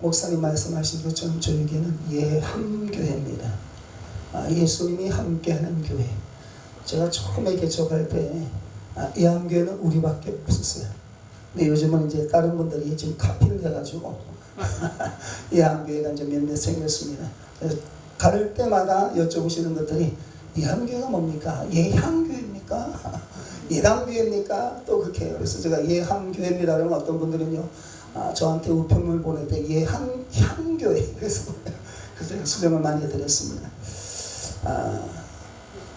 목사님 말씀하신 것처럼 저에게는 예함교회입니다. 예수님이 함께하는 교회. 제가 처음에 개척할 때 예함교회는 우리밖에 없었어요. 근데 요즘은 이제 다른 분들이 지금 카피를 해가지고 예함교회가 이제 몇몇 생겼습니다. 갈 때마다 여쭤보시는 것들이 예함교회가 뭡니까? 예향교회입니까? 예담교회입니까? 또 그렇게 해요. 그래서 제가 예함교회입니다 그러면 어떤 분들은요 저한테 우편물 보낼 때 예향교회 그래서 제가 수정을 많이 해드렸습니다.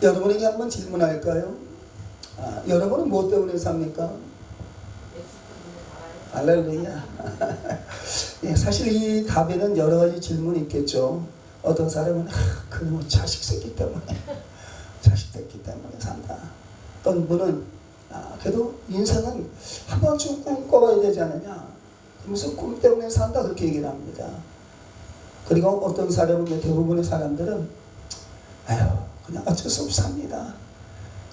여러분에게 한번 질문할까요? 여러분은 무엇 때문에 삽니까? 할렐루야. 예, 사실 이 답에는 여러 가지 질문이 있겠죠. 어떤 사람은 그놈의 자식 새끼 때문에 산다. 어떤 분은 그래도 인생은 한 번쯤 꿈꿔봐야 되지 않느냐. 무슨 꿈 때문에 산다 그렇게 얘기를 합니다. 그리고 어떤 사람은 대부분의 사람들은 그냥 어쩔 수 없이 삽니다.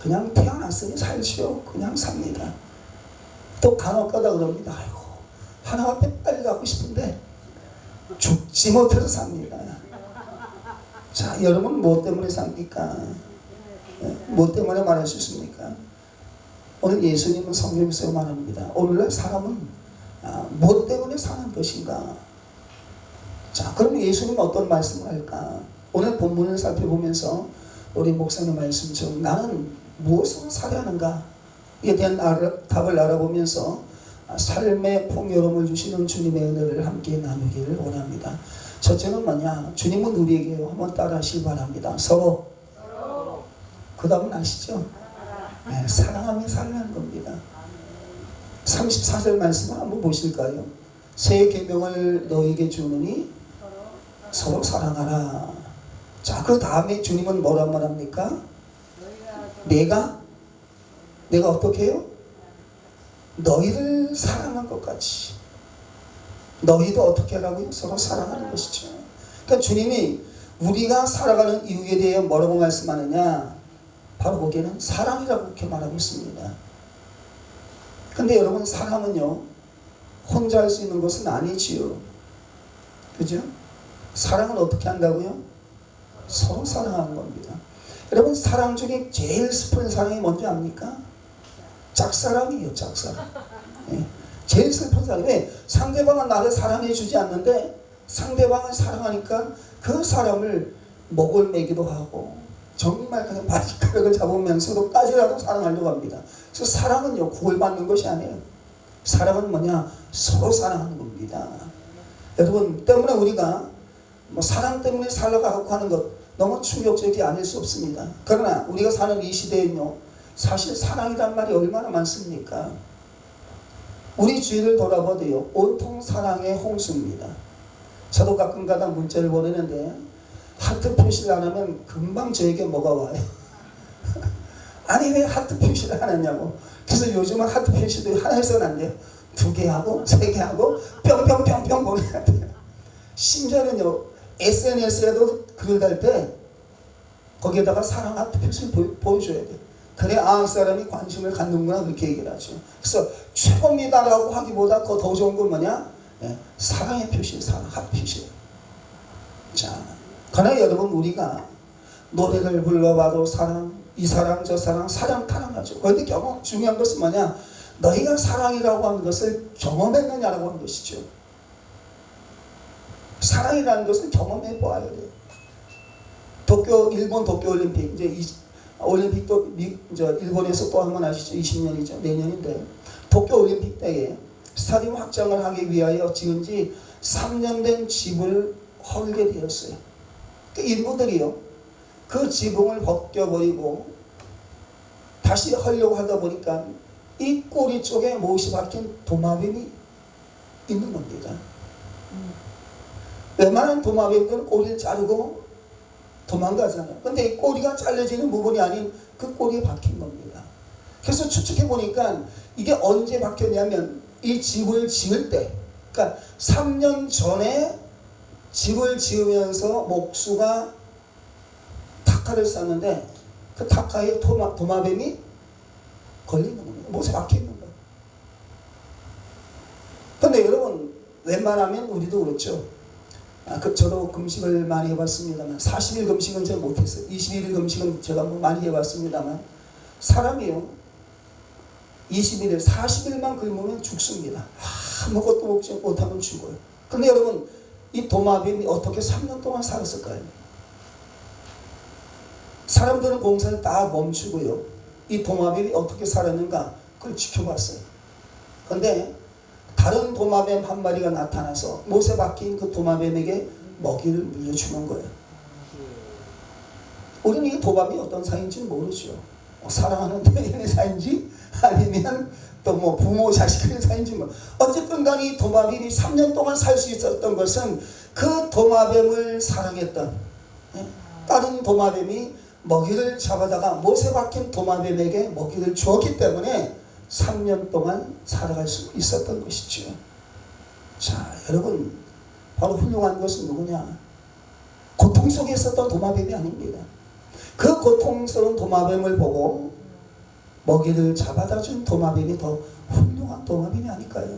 그냥 태어났으니 살지요. 그냥 삽니다. 또 간혹가다 그럽니다. 하나님께 빨리 가고 싶은데 죽지 못해서 삽니다. 자, 여러분 무엇 때문에 삽니까? 무엇 때문에 말할 수 있습니까? 오늘 예수님은 성경에서 말합니다. 오늘날 사람은 무엇 때문에 사는 것인가? 자, 그럼 예수님은 어떤 말씀을 할까? 오늘 본문을 살펴보면서 우리 목사님 말씀처럼 나는 무엇으로 살아야 하는가? 이에 대한 답을 알아보면서 삶의 풍요로움을 주시는 주님의 은혜를 함께 나누기를 원합니다. 첫째는 뭐냐? 주님은 우리에게 한번 따라 하시기 바랍니다. 서로. 그 다음은 아시죠? 네, 사랑하며 살라는 겁니다. 34절 말씀을 한번 보실까요? 새 계명을 너에게 주노니 서로 사랑하라. 자, 그 다음에 주님은 뭐라 말합니까? 내가 어떻게 해요? 너희를 사랑한 것 같이 너희도 어떻게 하라고요? 서로 사랑하는 것이죠. 그러니까 주님이 우리가 살아가는 이유에 대해 뭐라고 말씀하느냐? 바로 거기에는 사랑이라고 그렇게 말하고 있습니다. 근데 여러분, 사랑은요 혼자 할 수 있는 것은 아니지요. 그죠? 사랑은 어떻게 한다고요? 서로 사랑하는 겁니다. 여러분, 사랑 중에 제일 슬픈 사랑이 뭔지 압니까? 짝사랑이에요. 짝사랑. 네. 제일 슬픈 사랑. 왜? 상대방은 나를 사랑해 주지 않는데 상대방을 사랑하니까 그 사람을 목을 매기도 하고 정말 그냥 바지가락을 잡으면서도까지라도 사랑하려고 합니다. 그래서 사랑은요 구걸받는 것이 아니에요. 사랑은 뭐냐? 서로 사랑하는 겁니다. 여러분 때문에 우리가 사랑 때문에 살아가고 하는 것 너무 충격적이 아닐 수 없습니다. 그러나 우리가 사는 이 시대에는요 사실 사랑이란 말이 얼마나 많습니까? 우리 주위를 돌아봐도요 온통 사랑의 홍수입니다. 저도 가끔가다 문자를 보내는데 하트 표시를 안 하면 금방 저에게 뭐가 와요? 아니 왜 하트 표시를 안 하냐고. 그래서 요즘은 하트 표시도 하나 해서는 안 돼요. 2개 하고 3개 하고 뿅뿅뿅뿅 보내야 돼요. 심지어는요 SNS에도 글을 달 때 거기에다가 사랑 하트 표시를 보여줘야 돼요. 그래 이 사람이 관심을 갖는구나 그렇게 얘기를 하죠. 그래서 최고입니다라고 하기보다 더 좋은 건 뭐냐? 사랑의 표시, 사랑 하트 표시. 자, 그러나 여러분 우리가 노래를 불러봐도 사랑, 이 사랑 저 사랑 타령하죠. 그런데 중요한 것은 뭐냐? 너희가 사랑이라고 하는 것을 경험했느냐라고 하는 것이죠. 사랑이라는 것은 경험해 보아야 돼요. 일본 도쿄올림픽 이제 올림픽도 일본에서 또 한 번 하시죠. 20년이죠. 내년인데 도쿄올림픽 때에 스타디움 확장을 하기 위하여 지은 지 3년 된 집을 헐게 되었어요. 인부들이요 그 지붕을 벗겨버리고 다시 하려고 하다 보니까 이 꼬리 쪽에 못이 박힌 도마뱀이 있는 겁니다. 웬만한 도마뱀들은 꼬리를 자르고 도망가잖아요. 근데 이 꼬리가 잘려지는 부분이 아닌 그 꼬리에 박힌 겁니다. 그래서 추측해 보니까 이게 언제 박혔냐면 이 집을 지을 때, 그러니까 3년 전에 집을 지으면서 목수가 탁카를 쌌는데 그 탁카에 도마뱀이 걸리는 거예요. 못에 박히는 거예요. 근데 여러분 웬만하면 우리도 그렇죠. 저도 금식을 많이 해봤습니다만 40일 금식은 제가 못했어요. 21일 금식은 제가 많이 해봤습니다만 사람이요 21일 40일만 굶으면 죽습니다. 아무것도 먹지 못하면 죽어요. 근데 여러분 이 도마뱀이 어떻게 3년 동안 살았을까요? 사람들은 공사를 다 멈추고요. 이 도마뱀이 어떻게 살았는가 그걸 지켜봤어요. 근데 다른 도마뱀 한 마리가 나타나서 못에 박힌 그 도마뱀에게 먹이를 물려주는 거예요. 우리는 이 도마뱀이 어떤 사이인지 모르죠. 사랑하는 연애 사이인지 아니면 또 뭐 부모 자식의 사이인지 뭐 어쨌든 간에 이 도마뱀이 3년 동안 살 수 있었던 것은 그 도마뱀을 사랑했던 다른 도마뱀이 먹이를 잡아다가 못에 박힌 도마뱀에게 먹이를 주었기 때문에 3년 동안 살아갈 수 있었던 것이죠. 자, 여러분 바로 훌륭한 것은 누구냐? 고통 속에 있었던 도마뱀이 아닙니다. 그 고통스러운 도마뱀을 보고 먹이를 잡아다 준 도마뱀이 더 훌륭한 도마뱀이 아닐까요?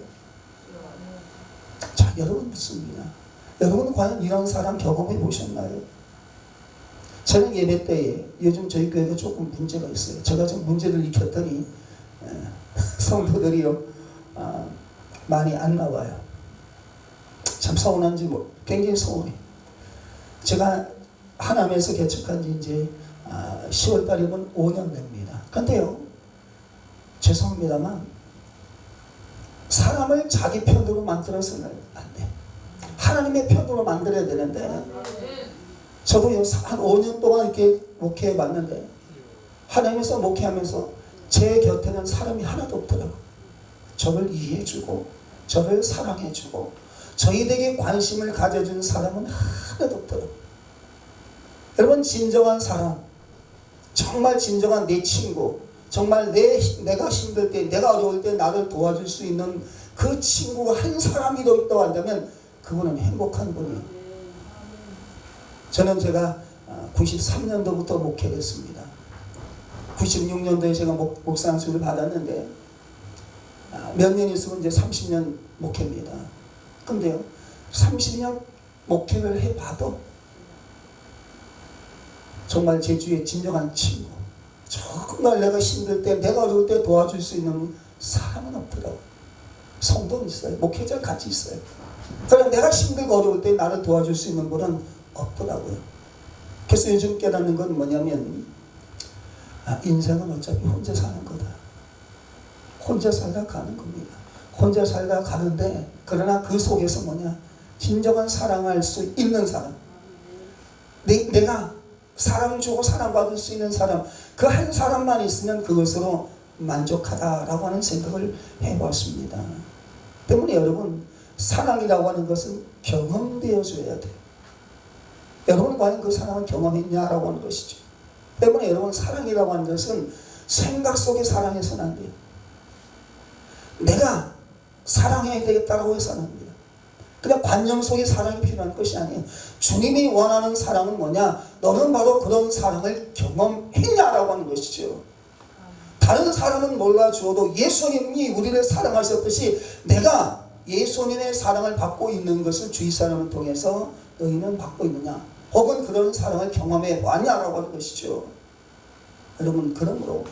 자, 여러분 묻습니다. 여러분은 과연 이런 사람 경험해 보셨나요? 저는 예배 때에 요즘 저희 교회가 조금 문제가 있어요. 제가 좀 문제를 일으켰더니 성도들이요 많이 안 나와요. 참 서운한지 굉장히 서운해. 제가 하남에서 개척한 지 이제 10월 달이면 5년 됩니다. 근데요 죄송합니다만 사람을 자기 편으로 만들어서는 안 돼. 하나님의 편으로 만들어야 되는데 저도요 한 5년 동안 이렇게 목회해 봤는데 하나님에서 목회하면서 제 곁에는 사람이 하나도 없더라고요. 저를 이해해주고 저를 사랑해주고 저희에게 관심을 가져준 사람은 하나도 없더라고요. 여러분 진정한 사람, 정말 진정한 내 친구, 정말 내가 힘들 때 내가 어려울 때 나를 도와줄 수 있는 그 친구가 한 사람이라도 있다고 한다면 그분은 행복한 분이에요. 저는 제가 93년도부터 목회를 했습니다. 96년도에 제가 목사 안수를 받았는데 몇 년 있으면 이제 30년 목회입니다. 근데요 30년 목회를 해봐도 정말 제 주위에 진정한 친구, 정말 내가 힘들 때 내가 어려울 때 도와줄 수 있는 사람은 없더라고요. 성도는 있어요. 목회자 같이 있어요. 그러나 내가 힘들고 어려울 때 나를 도와줄 수 있는 분은 없더라고요. 그래서 요즘 깨닫는 건 뭐냐면 인생은 어차피 혼자 사는 거다. 혼자 살다 가는 겁니다. 혼자 살다 가는데 그러나 그 속에서 뭐냐 진정한 사랑할 수 있는 사람, 내가 사랑 주고 사랑받을 수 있는 사람, 그 한 사람만 있으면 그것으로 만족하다라고 하는 생각을 해봤습니다. 때문에 여러분 사랑이라고 하는 것은 경험되어줘야 돼요. 여러분 과연 그 사랑을 경험했냐라고 하는 것이죠. 때문에 여러분 사랑이라고 하는 것은 생각 속에 사랑해서는 안 돼요. 내가 사랑해야 되겠다라고 해서는 안 돼요. 그냥 관념 속에 사랑이 필요한 것이 아니에요. 주님이 원하는 사랑은 뭐냐? 너는 바로 그런 사랑을 경험했냐라고 하는 것이죠. 다른 사람은 몰라주어도 예수님이 우리를 사랑하셨듯이 내가 예수님의 사랑을 받고 있는 것을 주위 사람을 통해서 너희는 받고 있느냐? 혹은 그런 사랑을 경험해 왔냐라고 하는 것이죠. 여러분 그러므로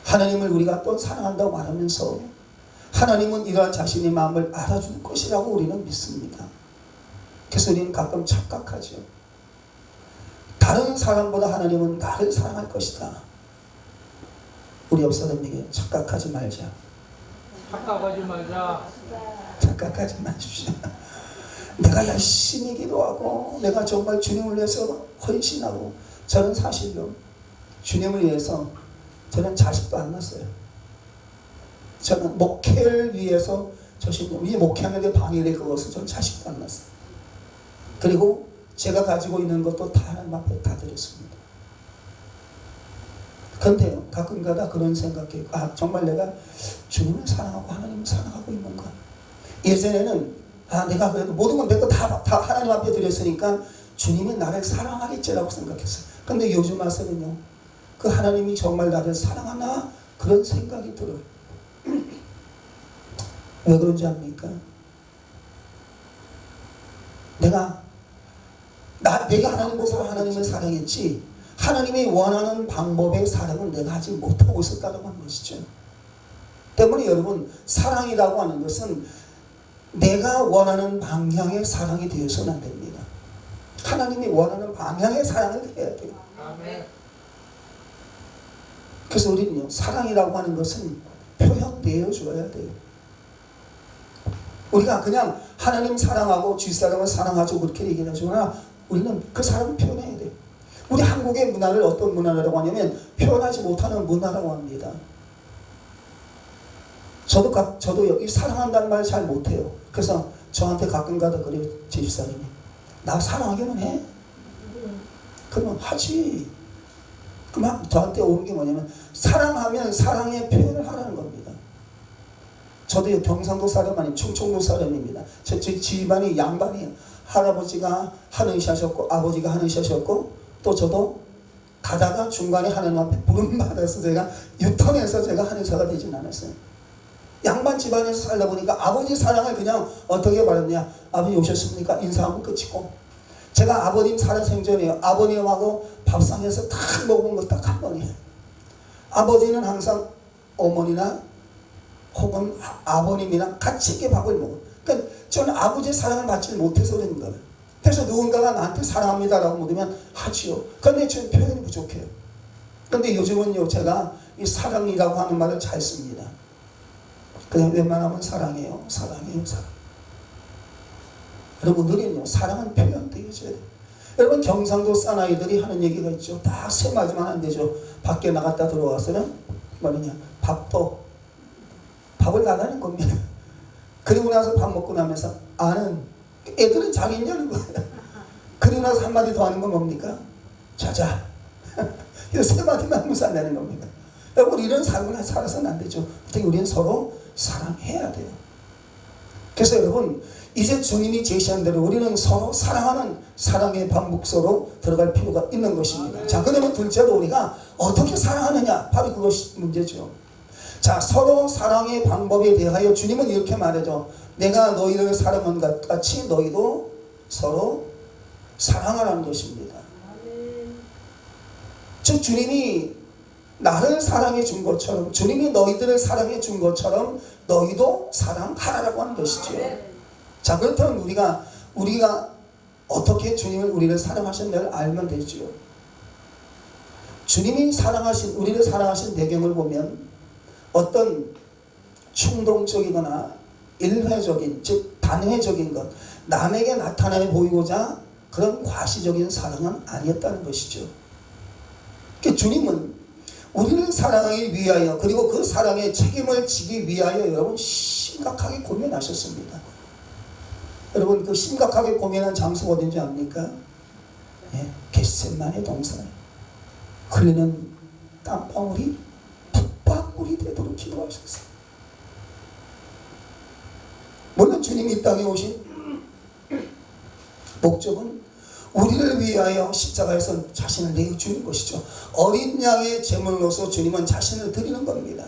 하나님을 우리가 또 사랑한다고 말하면서 하나님은 이러한 자신의 마음을 알아줄 것이라고 우리는 믿습니다. 그래서 우리는 가끔 착각하죠. 다른 사람보다 하나님은 나를 사랑할 것이다. 우리 옆 사람에게 착각하지 말자. 착각하지 말자. 착각하지 마십시오. 내가 열심히 기도하고 내가 정말 주님을 위해서 헌신하고 저는 사실요 주님을 위해서 저는 자식도 안 낳았어요. 저는 목회를 위해서 이 목회하는데 방해될 것 같아서 저는 자식도 안 낳았어요. 그리고 제가 가지고 있는 것도 다 하나님 앞에 다 드렸습니다. 그런데요, 가끔가다 그런 생각해요. 아, 정말 내가 주님을 사랑하고 하나님을 사랑하고 있는가? 예전에는 내가 그래도 모든 건 내 거 다 하나님 앞에 드렸으니까 주님이 나를 사랑하겠지라고 생각했어요. 근데 요즘 와서는요, 그 하나님이 정말 나를 사랑하나? 그런 생각이 들어요. 왜 그런지 압니까? 내가 하나님을 사랑했지, 하나님이 원하는 방법의 사랑은 내가 하지 못하고 있었다는 것이죠. 때문에 여러분, 사랑이라고 하는 것은 내가 원하는 방향의 사랑이 되어서는 안 됩니다. 하나님이 원하는 방향의 사랑을 해야 돼요. 아멘. 그래서 우리는요, 사랑이라고 하는 것은 표현되어 줘야 돼요. 우리가 그냥 하나님 사랑하고 주위 사람을 사랑하죠 그렇게 얘기를 하지만 우리는 그 사랑을 표현해야 돼요. 우리 한국의 문화를 어떤 문화라고 하냐면 표현하지 못하는 문화라고 합니다. 저도 여기 사랑한다는 말 잘 못해요. 그래서 저한테 가끔가다 그래요. 제 집사님이 나 사랑하기는 해? 그러면 하지. 그러면 저한테 오는 게 뭐냐면 사랑하면 사랑의 표현을 하라는 겁니다. 저도 경상도 사람 아닌 충청도 사람입니다. 제 집안이 양반이에요. 할아버지가 하느시하셨고 아버지가 하느시하셨고 또 저도 가다가 중간에 하나님 앞에 부름 받아서 제가 유턴해서 제가 하느사가 되진 않았어요. 양반 집안에서 살다 보니까 아버지 사랑을 그냥 어떻게 말했냐, 아버지 오셨습니까? 인사하고 끝이고, 제가 아버님 살아생전이에요. 아버님하고 밥상에서 딱 먹은 거 딱 한 번이에요. 아버지는 항상 어머니나 혹은 아버님이랑 같이 이렇게 밥을 먹어요. 그러니까 저는 아버지의 사랑을 받지 못해서 그런 거예요. 그래서 누군가가 나한테 사랑합니다라고 물으면 하지요. 그런데 저는 표현이 부족해요. 그런데 요즘은요, 제가 이 사랑이라고 하는 말을 잘 씁니다. 그냥 웬만하면 사랑해요. 사랑해요. 사랑. 여러분들은요, 사랑은 표현되어져야 돼요. 여러분, 경상도 사나이들이 하는 얘기가 있죠. 다 세 마디만 안 되죠. 밖에 나갔다 들어와서는 뭐냐, 밥을 달라는 겁니다. 그리고 나서 밥 먹고 나면서 애들은 자기냐는 거예요. 그리고 나서 한마디 더 하는 건 뭡니까? 자자. 이 세 마디만 하면서 안 되는 겁니다. 여러분, 이런 삶을 살아서는 안 되죠. 우리는 서로 사랑해야 돼요. 그래서 여러분, 이제 주님이 제시한 대로 우리는 서로 사랑하는 사랑의 반복서로 들어갈 필요가 있는 것입니다. 자, 그러면 둘째로 우리가 어떻게 사랑하느냐? 바로 그것이 문제죠. 자, 서로 사랑의 방법에 대하여 주님은 이렇게 말하죠. 내가 너희를 사랑한 것 같이 너희도 서로 사랑하라는 것입니다. 즉, 주님이 나를 사랑해 준 것처럼, 주님이 너희들을 사랑해 준 것처럼 너희도 사랑하라고 하는 것이죠. 자, 그렇다면 우리가 어떻게 우리를 사랑하셨는지를 알면 되죠. 주님이 우리를 사랑하신 배경을 보면 어떤 충동적이거나 일회적인, 즉 단회적인 것, 남에게 나타내 보이고자 그런 과시적인 사랑은 아니었다는 것이죠. 그러니까 주님은 우리를 사랑하기 위하여, 그리고 그 사랑의 책임을 지기 위하여 여러분 심각하게 고민하셨습니다. 여러분, 그 심각하게 고민한 장소가 어딘지 압니까? 예, 겟세마네 동산에 흘리는 땀방울이 붓방울이 되도록 기도하셨어요. 물론 주님이 이 땅에 오신 목적은 우리를 위하여 십자가에서 자신을 내어주는 것이죠. 어린 양의 제물로서 주님은 자신을 드리는 겁니다.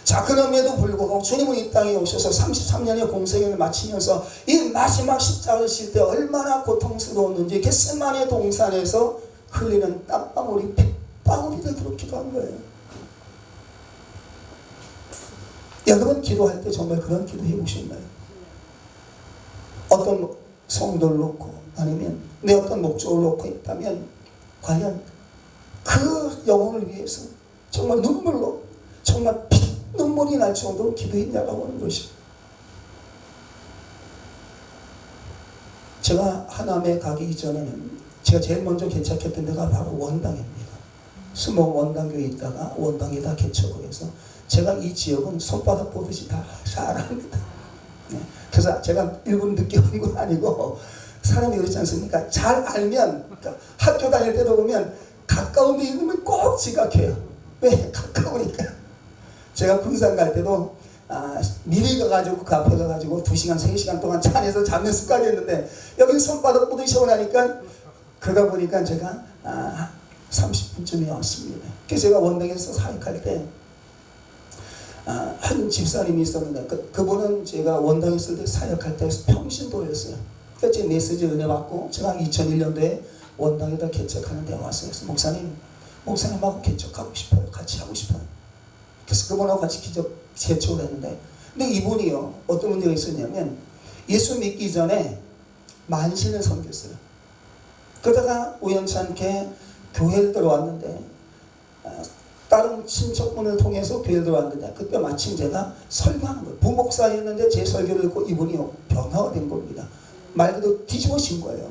자, 그럼에도 불구하고 주님은 이 땅에 오셔서 33년의 공생애를 마치면서 이 마지막 십자가를 칠 때 얼마나 고통스러웠는지 겟세마네 동산에서 흘리는 땀방울이 핏방울이 되도록 기도한 거예요. 여러분, 기도할 때 정말 그런 기도 해보셨나요? 어떤 성도를 놓고 아니면 내 어떤 목적을 놓고 있다면 과연 그 영혼을 위해서 정말 눈물로, 정말 눈물이 날 정도로 기도했냐라고 하는 것이죠. 제가 하남에 가기 이전에는 제가 제일 먼저 개척했던 데가 바로 원당입니다. 수목 원당교에 있다가 원당이 다 개척을 해서 제가 이 지역은 손바닥 보듯이 다 잘 압니다. 네. 그래서 제가 일본 늦게 온 건 아니고 사람이 그렇지 않습니까? 잘 알면, 그러니까 학교 다닐 때도 보면 가까운 데 있으면 꼭 지각해요. 왜? 가까우니까. 제가 군산 갈 때도 미리 가가지고 그 앞에 가가지고 2시간, 3시간 동안 차 안에서 잡는 습관이 있는데 여기 손바닥 뻗으시고 나니까 그러다 보니까 제가 30분쯤에 왔습니다. 그래서 제가 원당에서 사역할 때 한 집사님이 있었는데 그분은 제가 원당에 있을 때 사역할 때 평신도였어요. 그래서 제 메시지 은혜 받고 제가 2001년도에 원당에다 개척하는 데 왔어요. 그래서 목사님하고 개척하고 싶어요. 같이 하고 싶어요. 그래서 그분하고 같이 개척을 했는데 근데 이분이요 어떤 문제가 있었냐면 예수 믿기 전에 만신을 섬겼어요. 그러다가 우연찮게 교회를 들어왔는데 다른 친척분을 통해서 교회를 들어왔는데 그때 마침 제가 설교하는 거예요. 부목사였는데 제 설교를 듣고 이분이 변화가 된 겁니다. 말 그대로 뒤집어진 거예요.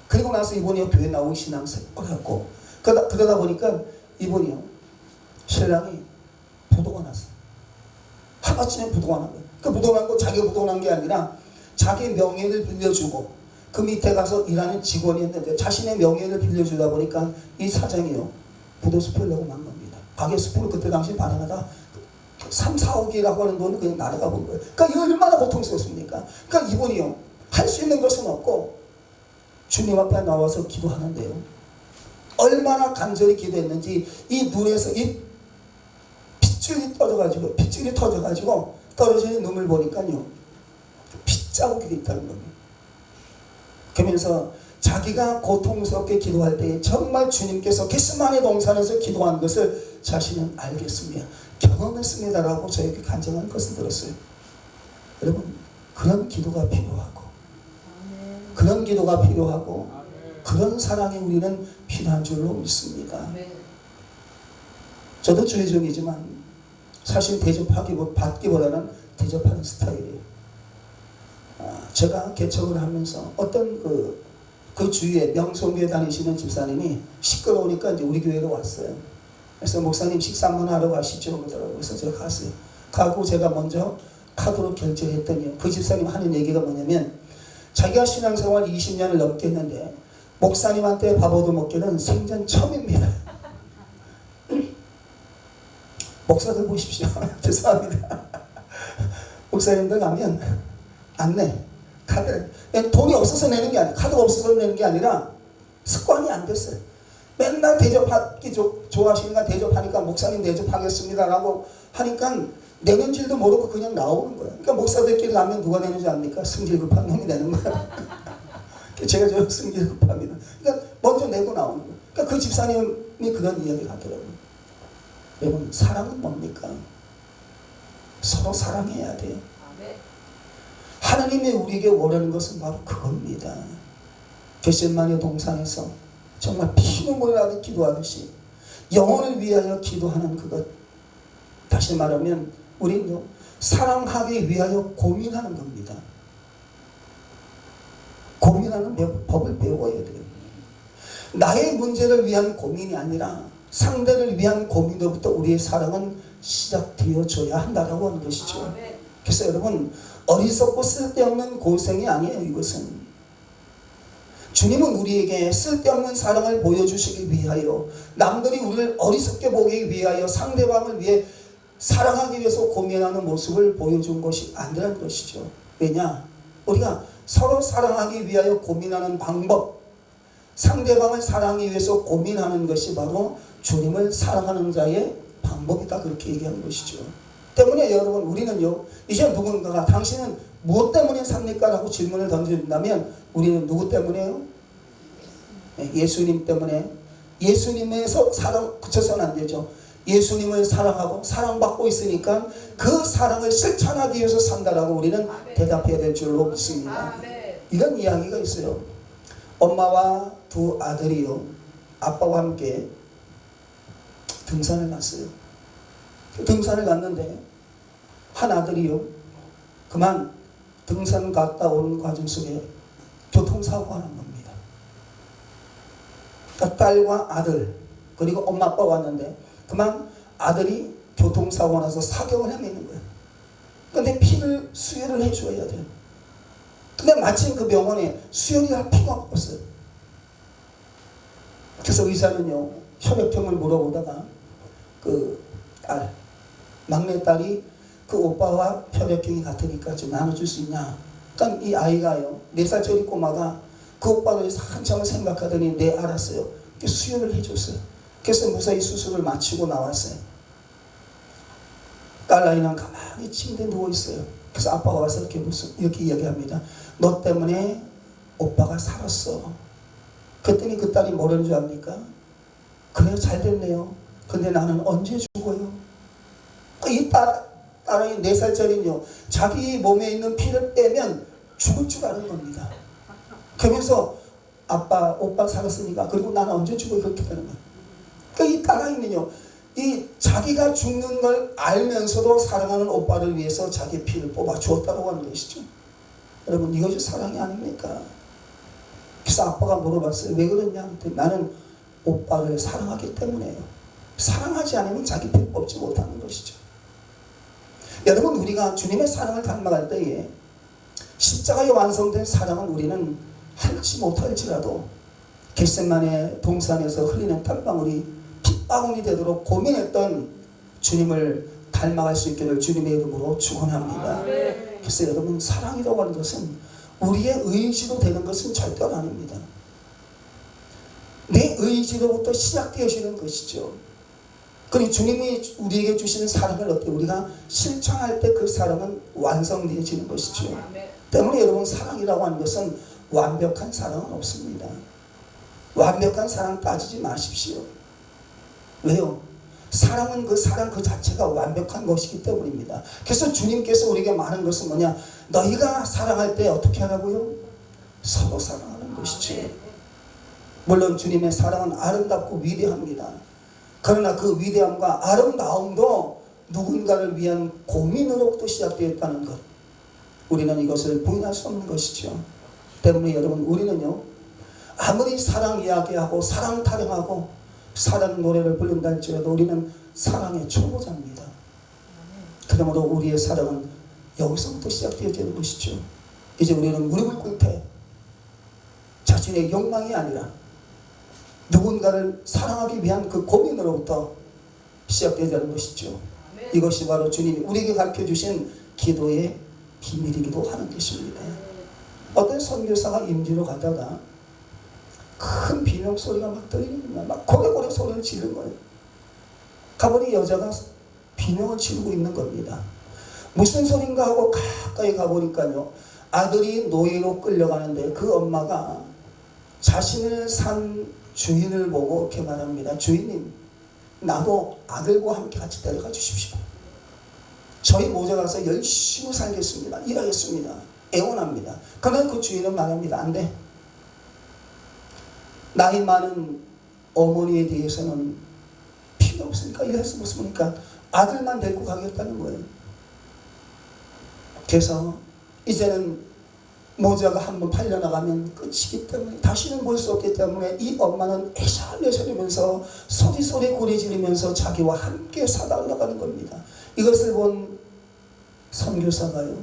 그리고 나서 이분이 교회 나오고 신앙생활을 했고 그러다 보니까 이분이요 신랑이 부도가 났어요. 하루아침에 부도가 난 거예요. 그 부도가 난 거 자기가 부도가 난 게 아니라 자기 명예를 빌려주고 그 밑에 가서 일하는 직원이었는데 자신의 명예를 빌려주다 보니까 이 사장이요 부도숲을 내고 만 겁니다. 가게숲으로 그때 당시 발행하다 3, 4억이라고 하는 돈은 그냥 날아가 본 거예요. 그러니까 얼마나 고통스럽습니까? 그러니까 이분이요 할 수 있는 것은 없고 주님 앞에 나와서 기도하는데요 얼마나 간절히 기도했는지 이 눈에서 이 핏줄이 터져가지고 떨어지는 눈을 보니까요 핏자국이 있다는 겁니다. 그러면서 자기가 고통스럽게 기도할 때 정말 주님께서 겟세마네 동산에서 기도한 것을 자신은 알겠습니다. 경험했습니다라고 저에게 간증한 것을 들었어요. 여러분 그런 기도가 필요하고 그런 기도가 필요하고 그런 사랑이 우리는 필요한 줄로 믿습니다. 저도 주의종이지만 사실 받기보다는 대접하는 스타일이에요. 제가 개척을 하면서 어떤 그 주위에 명성교회 다니시는 집사님이 시끄러우니까 이제 우리 교회로 왔어요. 그래서 목사님 식사 한번 하러 가시죠 그러더라고요. 그래서 제가 갔어요. 가고 제가 먼저 카드로 결제했더니 그 집사님 하는 얘기가 뭐냐면 자기가 신앙생활 20년을 넘게 했는데 목사님한테 밥 얻어먹기는 생전 처음입니다. 목사들 보십시오. 죄송합니다. 목사님들 가면 안 내. 카드 돈이 없어서 내는 게 아니라 카드가 없어서 내는 게 아니라 습관이 안 됐어요. 맨날 대접하기 좋아하시니까 대접하니까 목사님 대접하겠습니다 라고 하니까 내는 줄도 모르고 그냥 나오는 거예요. 그러니까 목사들끼리 가면 누가 내는지 압니까? 승질급한 놈이 내는 거예요. 제가 저 승질급합니다. 그러니까 먼저 내고 나오는 거예요. 그러니까 그 집사님이 그런 이야기를 하더라고요. 여러분 사랑은 뭡니까? 서로 사랑해야 돼요. 하나님이 우리에게 원하는 것은 바로 그겁니다. 겟세마네 동산에서 정말 피눈물 나듯 기도하듯이 영혼을 위하여 기도하는 그것. 다시 말하면 우리는요 사랑하기 위하여 고민하는 겁니다. 고민하는 법을 배워야 돼요. 나의 문제를 위한 고민이 아니라 상대를 위한 고민으로부터 우리의 사랑은 시작되어져야 한다라고 하는 것이죠. 그래서 여러분 어리석고 쓸데없는 고생이 아니에요. 이것은 주님은 우리에게 쓸데없는 사랑을 보여주시기 위하여 남들이 우리를 어리석게 보기 위하여 상대방을 위해 사랑하기 위해서 고민하는 모습을 보여준 것이 아니라는 것이죠. 왜냐? 우리가 서로 사랑하기 위하여 고민하는 방법, 상대방을 사랑하기 위해서 고민하는 것이 바로 주님을 사랑하는 자의 방법이다 그렇게 얘기하는 것이죠. 때문에 여러분 우리는요 이제 누군가가 당신은 무엇 때문에 삽니까? 라고 질문을 던진다면 우리는 누구 때문에요? 예수님 때문에. 예수님에서 사랑 그쳐서는 안 되죠. 예수님을 사랑하고 사랑받고 있으니까 그 사랑을 실천하기 위해서 산다라고 우리는 대답해야 될 줄로 믿습니다. 이런 이야기가 있어요. 엄마와 두 아들이요 아빠와 함께 등산을 갔어요. 등산을 갔는데 한 아들이요 그만 등산 갔다 오는 과정 속에 교통사고가 난 겁니다. 그러니까 딸과 아들 그리고 엄마 아빠 왔는데 그만 아들이 교통사고 나서 사경을 헤매는 거예요. 근데 피를 수혈을 해줘야 돼요. 근데 마침 그 병원에 수혈이 할 필요가 없었어요. 그래서 의사는요, 혈액형을 물어보다가 그 딸, 막내딸이 그 오빠와 혈액형이 같으니까 좀 나눠줄 수 있냐. 그러니까 이 아이가요, 4살짜리 꼬마가 그 오빠를 위해서 한참을 생각하더니 네 알았어요. 수혈을 해줬어요. 그래서 무사히 수술을 마치고 나왔어요. 딸 아이는 가만히 침대에 누워있어요. 그래서 아빠가 와서 이렇게 이야기합니다. 너 때문에 오빠가 살았어. 그랬더니 그 딸이 뭐라는 줄 압니까? 그래, 잘 됐네요. 근데 나는 언제 죽어요? 이 딸아이 4살짜리는요, 자기 몸에 있는 피를 빼면 죽을 줄 아는 겁니다. 그러면서 아빠, 오빠 살았으니까 그리고 나는 언제 죽어요? 그렇게 되는 거예요. 그러니까 이 딸아이는요, 이 자기가 죽는 걸 알면서도 사랑하는 오빠를 위해서 자기 피를 뽑아 주었다고 하는 것이죠. 여러분, 이것이 사랑이 아닙니까? 그래서 아빠가 물어봤어요. 왜 그러냐? 나는 오빠를 사랑하기 때문에요. 사랑하지 않으면 자기 피를 뽑지 못하는 것이죠. 여러분, 우리가 주님의 사랑을 닮아갈 때에 십자가에 완성된 사랑은 우리는 할지 못할지라도 겟세마네 동산에서 흘리는 땀방울이 핏방울이 되도록 고민했던 주님을 닮아갈 수 있기를 주님의 이름으로 축원합니다. 그래서 여러분, 사랑이라고 하는 것은 우리의 의지로 되는 것은 절대로 아닙니다. 내 의지로부터 시작되어지는 것이죠. 그리고 주님이 우리에게 주시는 사랑을 어떻게 우리가 실천할 때 그 사랑은 완성되어지는 것이죠. 때문에 여러분, 사랑이라고 하는 것은 완벽한 사랑은 없습니다. 완벽한 사랑 따지지 마십시오. 왜요? 사랑은 그 사랑 그 자체가 완벽한 것이기 때문입니다. 그래서 주님께서 우리에게 말하는 것은 뭐냐? 너희가 사랑할 때 어떻게 하라고요? 서로 사랑하는 것이죠. 물론 주님의 사랑은 아름답고 위대합니다. 그러나 그 위대함과 아름다움도 누군가를 위한 고민으로부터 시작되었다는 것, 우리는 이것을 부인할 수 없는 것이죠. 때문에 여러분, 우리는요, 아무리 사랑 이야기하고 사랑 타령하고 사랑 노래를 부른다 할지라도 우리는 사랑의 초보자입니다. 그러므로 우리의 사랑은 여기서부터 시작되어지는 것이죠. 이제 우리는 무릎을 꿇을 때 자신의 욕망이 아니라 누군가를 사랑하기 위한 그 고민으로부터 시작되어지는 것이죠. 이것이 바로 주님이 우리에게 가르쳐주신 기도의 비밀이기도 하는 것입니다. 어떤 선교사가 임지로 가다가 큰 비명 소리가 막 들리는 거야. 막 고래고래 소리를 지르는 거예요. 가보니 여자가 비명을 지르고 있는 겁니다. 무슨 소린가 하고 가까이 가보니까요, 아들이 노예로 끌려가는데 그 엄마가 자신을 산 주인을 보고 이렇게 말합니다. 주인님, 나도 아들과 함께 같이 데려가 주십시오. 저희 모자 가서 열심히 살겠습니다. 일하겠습니다. 애원합니다. 그러나 그 주인은 말합니다. 안 돼. 나이 많은 어머니에 대해서는 필요 없으니까 일할 수 없으니까 아들만 데리고 가겠다는 거예요. 그래서 이제는 모자가 한번 팔려나가면 끝이기 때문에 다시는 볼 수 없기 때문에 이 엄마는 애살애살하면서 소리소리 고리 지르면서 자기와 함께 사달라가는 겁니다. 이것을 본 선교사가요,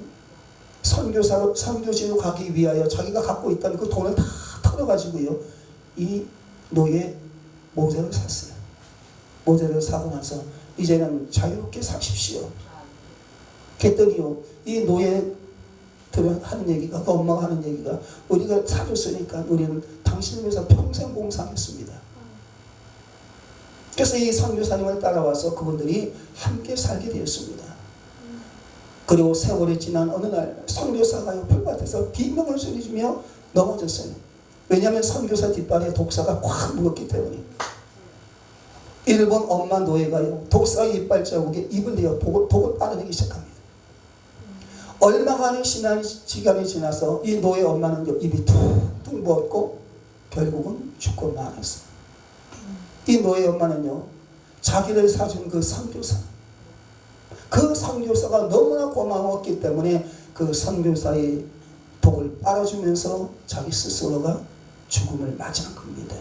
선교지로 가기 위하여 자기가 갖고 있던 그 돈을 다 털어가지고요, 이 노예 모자를 샀어요. 모자를 사고 나서 이제는 자유롭게 사십시오. 그랬더니요, 이 노예들은 하는 얘기가, 그 엄마가 하는 얘기가, 우리가 사줬으니까 우리는 당신을 위해서 평생 봉사하겠습니다. 그래서 이 선교사님을 따라와서 그분들이 함께 살게 되었습니다. 그리고 세월이 지난 어느 날 선교사가 풀밭에서 비명을 소리치며 넘어졌어요. 왜냐하면 선교사 뒷발에 독사가 꽉 묻었기 때문에. 일본 엄마 노예가요, 독사의 이빨 자국에 입을 내어 독을 빨아내기 시작합니다. 얼마간의 시간이 지나서 이 노예 엄마는 입이 퉁퉁 부었고 결국은 죽고 말았어요. 이 노예 엄마는요, 자기를 사준 그 선교사, 그 선교사가 너무나 고마웠기 때문에 그 선교사의 독을 빨아주면서 자기 스스로가 죽음을 맞이한 겁니다.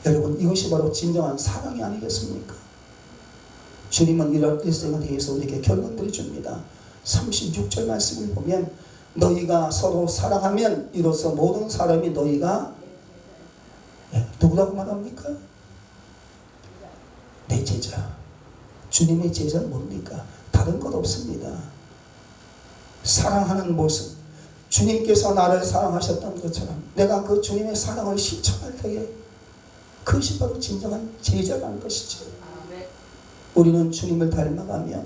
여러분, 이것이 바로 진정한 사랑이 아니겠습니까? 주님은 이런 일생에 대해서 우리에게 결론들을 줍니다. 36절 말씀을 보면 너희가 서로 사랑하면 이로써 모든 사람이 너희가 누구라고 말합니까? 내 제자. 주님의 제자는 뭡니까? 다른 것 없습니다. 사랑하는 모습. 주님께서 나를 사랑하셨던 것처럼 내가 그 주님의 사랑을 실천할 때에 그것이 바로 진정한 제자라는 것이죠. 우리는 주님을 닮아가며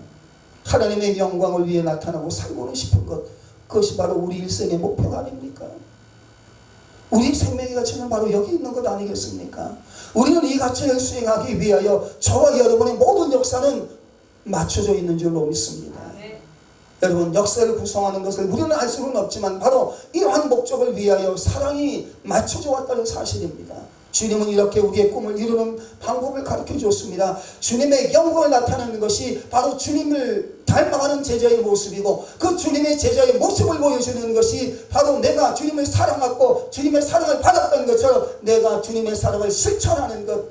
하나님의 영광을 위해 나타나고 살고는 싶은 것, 그것이 바로 우리 일생의 목표가 아닙니까? 우리 생명의 가치는 바로 여기 있는 것 아니겠습니까? 우리는 이 가치를 수행하기 위하여 저와 여러분의 모든 역사는 맞춰져 있는 줄로 믿습니다. 여러분, 역사를 구성하는 것을 우리는 알 수는 없지만 바로 이러한 목적을 위하여 사랑이 맞춰져 왔다는 사실입니다. 주님은 이렇게 우리의 꿈을 이루는 방법을 가르쳐 주었습니다. 주님의 영광을 나타내는 것이 바로 주님을 닮아가는 제자의 모습이고, 그 주님의 제자의 모습을 보여주는 것이 바로 내가 주님을 사랑하고 주님의 사랑을 받았던 것처럼 내가 주님의 사랑을 실천하는 것,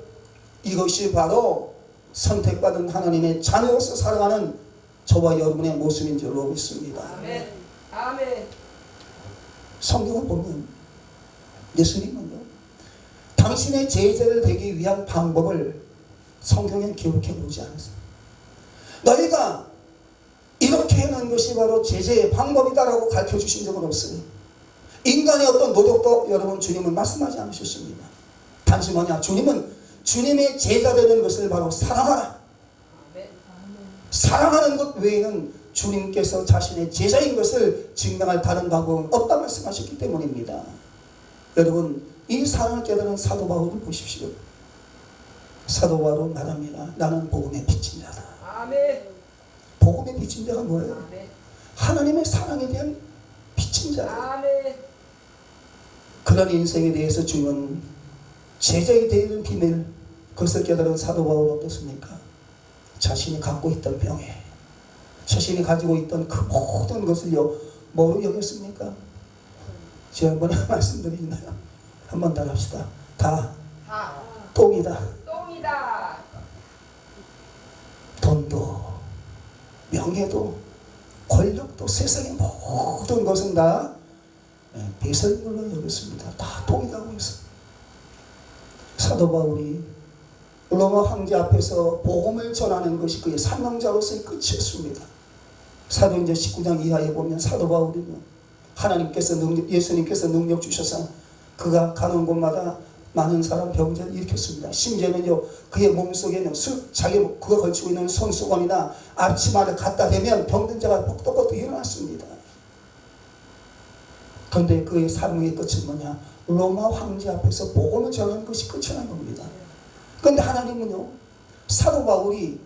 이것이 바로 선택받은 하나님의 자녀로서 살아가는 저와 여러분의 모습인 줄로 믿습니다. 아멘. 아멘. 성경을 보면 예수님은요, 당신의 제자를 되기 위한 방법을 성경에 기록해 놓지 않았어요. 너희가 이렇게 해놓은 것이 바로 제자의 방법이다라고 가르쳐 주신 적은 없어요. 인간의 어떤 노력도 여러분 주님은 말씀하지 않으셨습니다. 단지 뭐냐, 주님은 주님의 제자 되는 것을 바로 사랑하라. 사랑하는 것 외에는 주님께서 자신의 제자인 것을 증명할 다른 방법은 없다 말씀하셨기 때문입니다. 여러분, 이 사랑을 깨달은 사도 바울을 보십시오. 사도 바울은 말합니다. 나는 복음의 빚진 자다. 아멘. 복음의 빚진 자가 뭐예요? 아멘. 하나님의 사랑에 대한 빚진 자예요. 아멘. 그런 인생에 대해서 주님은 제자이 되는 비밀, 그것을 깨달은 사도 바울은 어떻습니까? 자신이 갖고 있던 병에, 자신이 가지고 있던 그 모든 것을요, 뭐로 여겼습니까? 지난번에 말씀드리나요? 한번 더 합시다. 다 똥이다. 똥이다. 돈도, 명예도, 권력도, 세상의 모든 것은 다 배설물로 여겼습니다. 다 똥이라고 했습니다. 사도 바울이 로마 황제 앞에서 복음을 전하는 것이 그의 사명자로서의 끝이었습니다. 사도행전 19장 이하에 보면 사도 바울은요, 하나님께서 예수님께서 능력 주셔서 그가 가는 곳마다 많은 사람 병자를 일으켰습니다. 심지어는요, 그의 몸속에는 그가 걸치고 있는 손수건이나 앞치마를 갖다 대면 병든 자가 벅떡벅떡 일어났습니다. 그런데 그의 사명의 끝은 뭐냐? 로마 황제 앞에서 복음을 전하는 것이 끝이라는 겁니다. 그런데 하나님은요, 사도 바울이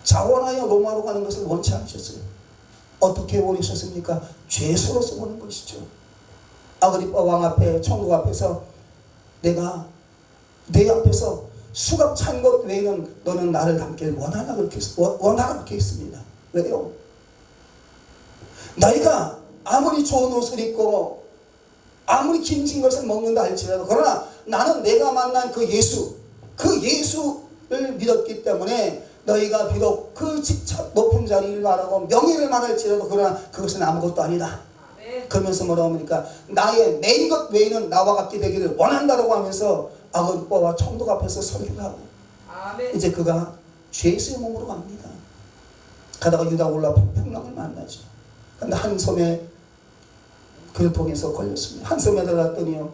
자원하여 로마로 가는 것을 원치 않으셨어요. 어떻게 원하셨습니까? 죄수로서 보는 것이죠. 아그리빠 왕 앞에, 총독 앞에서 내가 내 앞에서 수갑 찬 것 외에는 너는 나를 닮길 원하라 그렇게 했습니다. 왜요? 너희가 아무리 좋은 옷을 입고 아무리 김진 것을 먹는다 할지라도, 그러나 나는 내가 만난 그 예수를 믿었기 때문에 너희가 비록 그 직접 높은 자리를 말하고 명예를 말할지라도 그러나 그것은 아무것도 아니다. 그러면서 뭐라고 합니까? 나의 메인 것 외에는 나와 같게 되기를 원한다라고 하면서 아그리빠와 총독 앞에서 설교를 하고, 이제 그가 죄수의 몸으로 갑니다. 가다가 유다 올라 평랑을 만나죠. 그런데 한 섬에 그를 통해서 걸렸습니다. 한 섬에 들어갔더니요,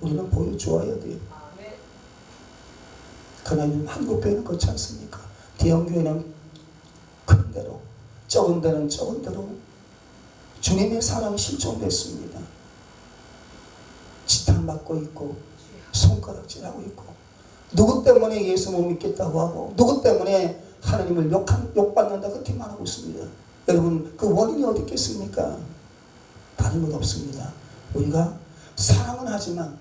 우리는 보여주어야 돼요. 그러나 한국 교회는 그렇지 않습니까? 대형 교회는 큰 대로, 적은 데는 적은 대로 주님의 사랑이 실종됐습니다. 지탄받고 있고 손가락질하고 있고, 누구 때문에 예수 못 믿겠다고 하고, 누구 때문에 하나님을 욕받는다 그렇게 말하고 있습니다. 여러분, 그 원인이 어디 있겠습니까? 다른 것 없습니다. 우리가 사랑은 하지만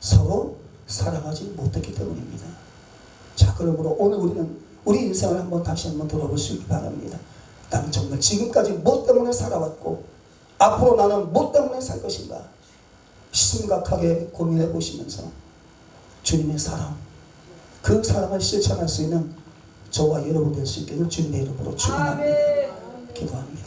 서로 사랑하지 못했기 때문입니다. 자, 그러므로 오늘 우리는 우리 인생을 다시 한번 돌아볼 수 있기 바랍니다. 나는 정말 지금까지 뭐 때문에 살아왔고 앞으로 나는 뭐 때문에 살 것인가 심각하게 고민해 보시면서 주님의 사랑, 그 사랑을 실천할 수 있는 저와 여러분 될 수 있기를 주님의 이름으로 축원합니다. 기도합니다.